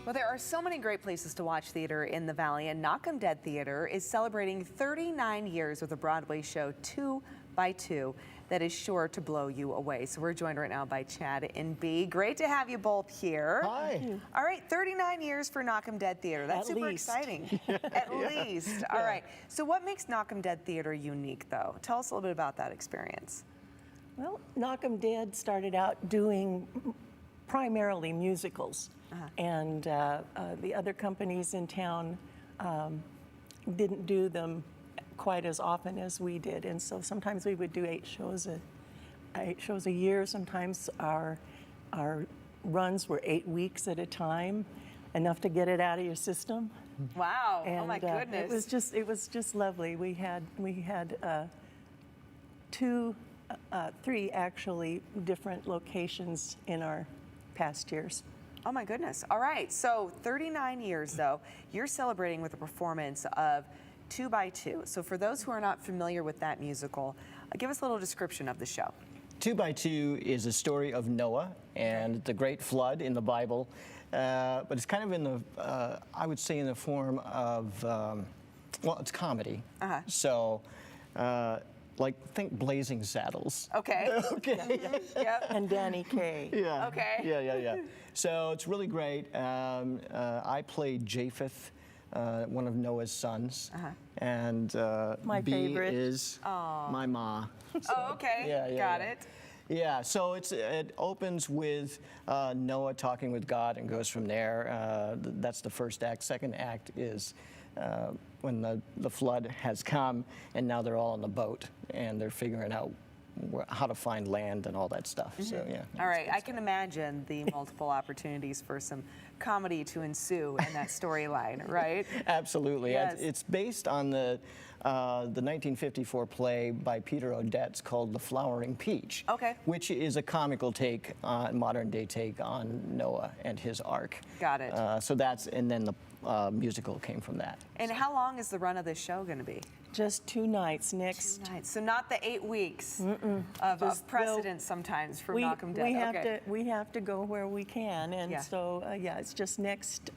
Well, there are so many great places to watch theater in the Valley, and Knock 'em Dead Theater is celebrating 39 years with a Broadway show 2 by 2 that is sure to blow you away. So we're joined right now by Chad and B. Great to have you both here. Hi. All right, 39 years for Knock 'em Dead Theater. That's super exciting. At least. All right. So what makes Knock 'em Dead Theater unique, though? Tell us a little bit about that experience. Well, Knock 'em Dead started out doing primarily musicals, and the other companies in town didn't do them quite as often as we did, and so sometimes we would do 8 shows a year. Sometimes our runs were 8 weeks at a time, enough to get it out of your system. Wow! And, oh my goodness! It was just lovely. We had 3 actually different locations in our past years. Oh my goodness. All right. So 39 years, though, you're celebrating with a performance of 2 by 2. So for those who are not familiar with that musical, give us a little description of the show. 2 by 2 is a story of Noah and the great flood in the Bible, but it's kind of in the, I would say in the form of, well, it's comedy. So, like, think Blazing Saddles. Okay. Okay. Yep. And Danny Kaye. Yeah. Okay. Yeah. So it's really great. I played Japheth, one of Noah's sons, and My B favorite. is my ma. So, Oh, okay. Got it. Yeah, so it opens with Noah talking with God and goes from there. That's the first act. Second act is when the flood has come and now they're all on the boat and they're figuring out how to find land and all that stuff. So yeah. All right, I can imagine the multiple opportunities for some comedy to ensue in that storyline, right? Absolutely. Yes. It's based on the 1954 play by Peter Odets called The Flowering Peach, which is a comical take, modern day take on Noah and his ark. Got it. So that's, and then the musical came from that. And how long is the run of this show going to be? Just 2 nights next. 2 nights. So not the 8 weeks of precedent sometimes for Knock 'em Dead. We have to go where we can, and so yeah, it's just next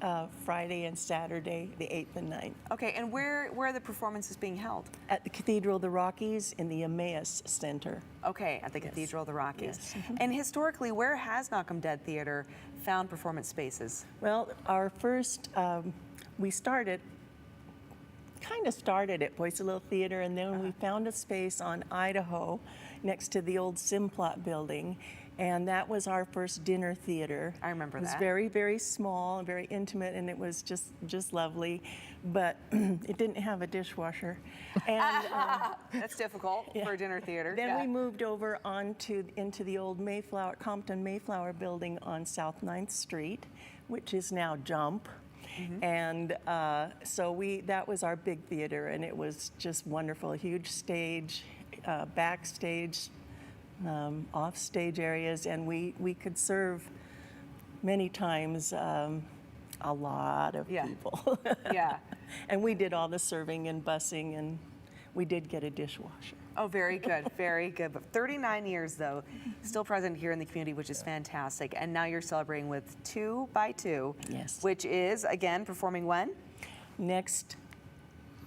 Friday and Saturday, the 8th and 9th. Okay, and where are the performances being held? At the Cathedral of the Rockies in the Emmaus Center. Okay, at the Cathedral of the Rockies. And historically, where has Knock 'em Dead Theater found performance spaces? Well, our first, we kind of started at Boise Little Theater, and then we found a space on Idaho next to the old Simplot building, and that was our first dinner theater. I remember that. It was very, very small and very intimate, and it was just lovely, but it didn't have a dishwasher. And that's difficult for a dinner theater. Then we moved over into the old Compton Mayflower building on South 9th Street, which is now Jump. And so that was our big theater, and it was just wonderful. A huge stage, backstage, off-stage areas, and we could serve many times a lot of people. And we did all the serving and busing, and we did get a dishwasher. Oh, very good, very good. But 39 years, though, still present here in the community, which is fantastic. And now you're celebrating with 2 by 2, which is, again, performing when? Next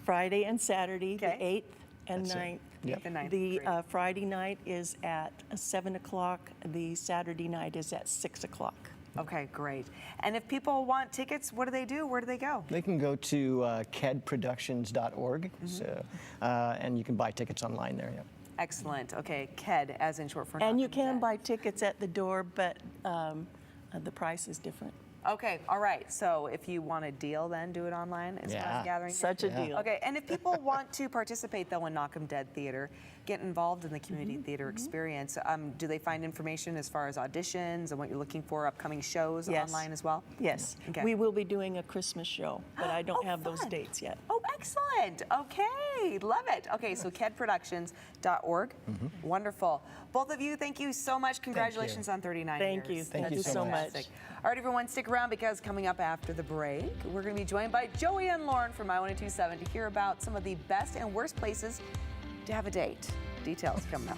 Friday and Saturday, the 8th and 9th. The Friday night is at 7 o'clock. The Saturday night is at 6 o'clock. Okay, great. And if people want tickets, what do they do? Where do they go? They can go to kedproductions.org, and you can buy tickets online there. Excellent. Okay, KED, as in short for. And you can buy tickets at the door, but the price is different. Okay, all right. So if you want a deal, then do it online as far as gathering. Such a deal. Okay, and if people want to participate, though, in Knock 'em Dead Theater, get involved in the community theater experience, do they find information as far as auditions and what you're looking for, upcoming shows online as well? Yes. Okay. We will be doing a Christmas show, but I don't have those dates yet. Oh, excellent. Okay, love it. Okay, so kedproductions.org. Wonderful. Both of you, thank you so much. Congratulations on 39 years. Thank you. Thank you so much. All right, everyone, stick around because coming up after the break, we're going to be joined by Joey and Lauren from My1027 to hear about some of the best and worst places to have a date. Details coming up.